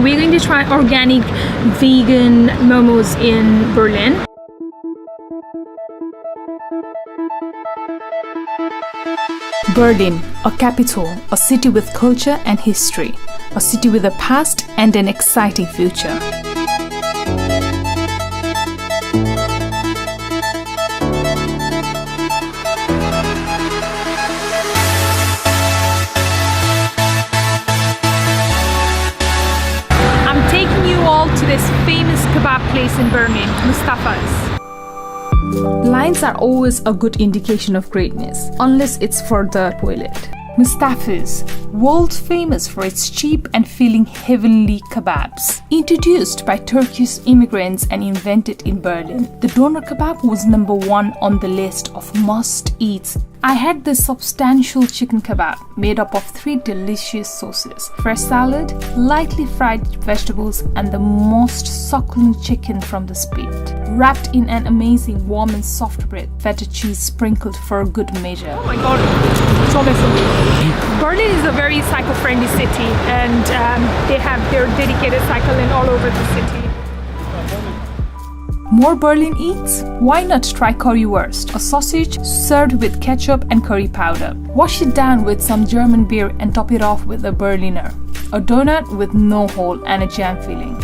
We're going to try organic vegan momos in Berlin. Berlin, a capital, a city with culture and history, a city with a past and an exciting future. I'm taking you all to this famous kebab place in Berlin, Mustafa's. Lines are always a good indication of greatness, unless it's for the toilet. Mustafa's, world famous for its cheap and filling heavenly kebabs. Introduced by Turkish immigrants and invented in Berlin, the doner kebab was number 1 on the list of must-eats. I had this substantial chicken kebab made up of 3 delicious sauces: fresh salad, lightly fried vegetables, and the most succulent chicken from the spit, wrapped in an amazing warm and soft bread, feta cheese sprinkled for a good measure. Oh my god, it's awesome. Berlin is a very cycle-friendly city, and they have their dedicated cycle lane all over the city. More Berlin eats? Why not try currywurst, a sausage served with ketchup and curry powder. Wash it down with some German beer and top it off with a Berliner, a donut with no hole and a jam filling.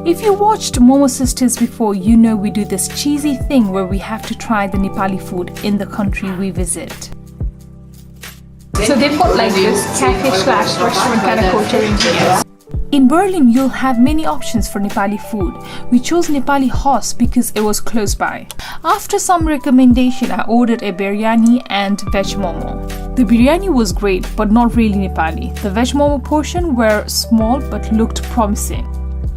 If you watched Momo Sisters before, you know we do this cheesy thing where we have to try the Nepali food in the country we visit. So they've got like this cafe/restaurant kind of culture in here. In Berlin, you'll have many options for Nepali food. We chose Nepali horse because it was close by. After some recommendation, I ordered a biryani and veg momo. The biryani was great, but not really Nepali. The veg momo portion were small but looked promising.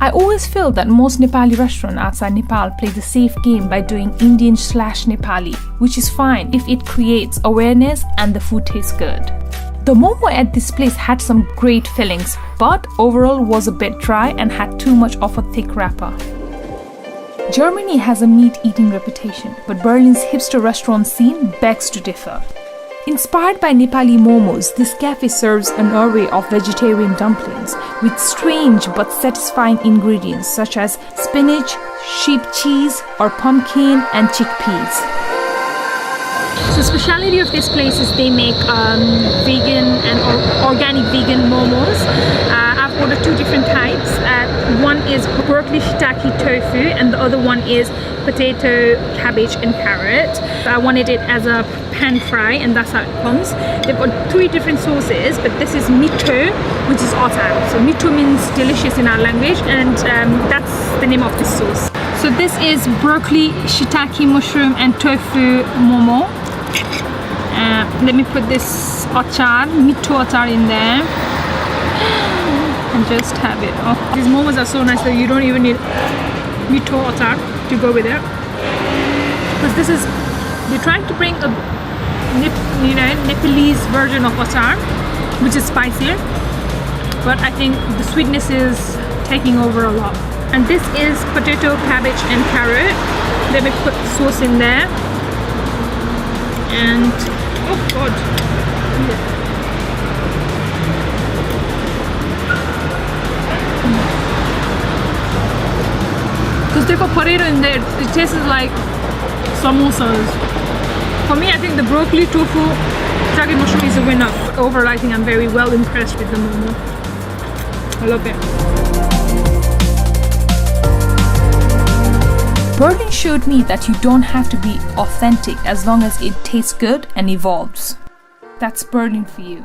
I always feel that most Nepali restaurants outside Nepal play the safe game by doing Indian/Nepali, which is fine if it creates awareness and the food tastes good. The momo at this place had some great fillings, but overall was a bit dry and had too much of a thick wrapper. Germany has a meat-eating reputation, but Berlin's hipster restaurant scene begs to differ. Inspired by Nepali momos, this cafe serves an array of vegetarian dumplings with strange but satisfying ingredients such as spinach, sheep cheese, or pumpkin and chickpeas. So the speciality of this place is they make vegan and organic vegan momos. I've ordered 2 different types. One is broccoli shiitake tofu and the other one is potato, cabbage and carrot. I wanted it as a pan fry and that's how it comes. They've got 3 different sauces, but this is mito, which is otar. So mito means delicious in our language, and that's the name of this sauce. So this is broccoli, shiitake, mushroom and tofu momo. Let me put this achar, mito achar in there and just have it. Oh, these momos are so nice that you don't even need mito achar to go with it, because this is, they're trying to bring a Nepalese version of achar, which is spicier, but I think the sweetness is taking over a lot. And this is potato, cabbage and carrot. Let me put the sauce in there. And oh god, because they've got potato in there, it tastes like samosas. For me, I think the broccoli, tofu, shiitake mushroom is a winner. Overall, I think I'm very well impressed with the momo. I love it. Berlin showed me that you don't have to be authentic as long as it tastes good and evolves. That's Berlin for you.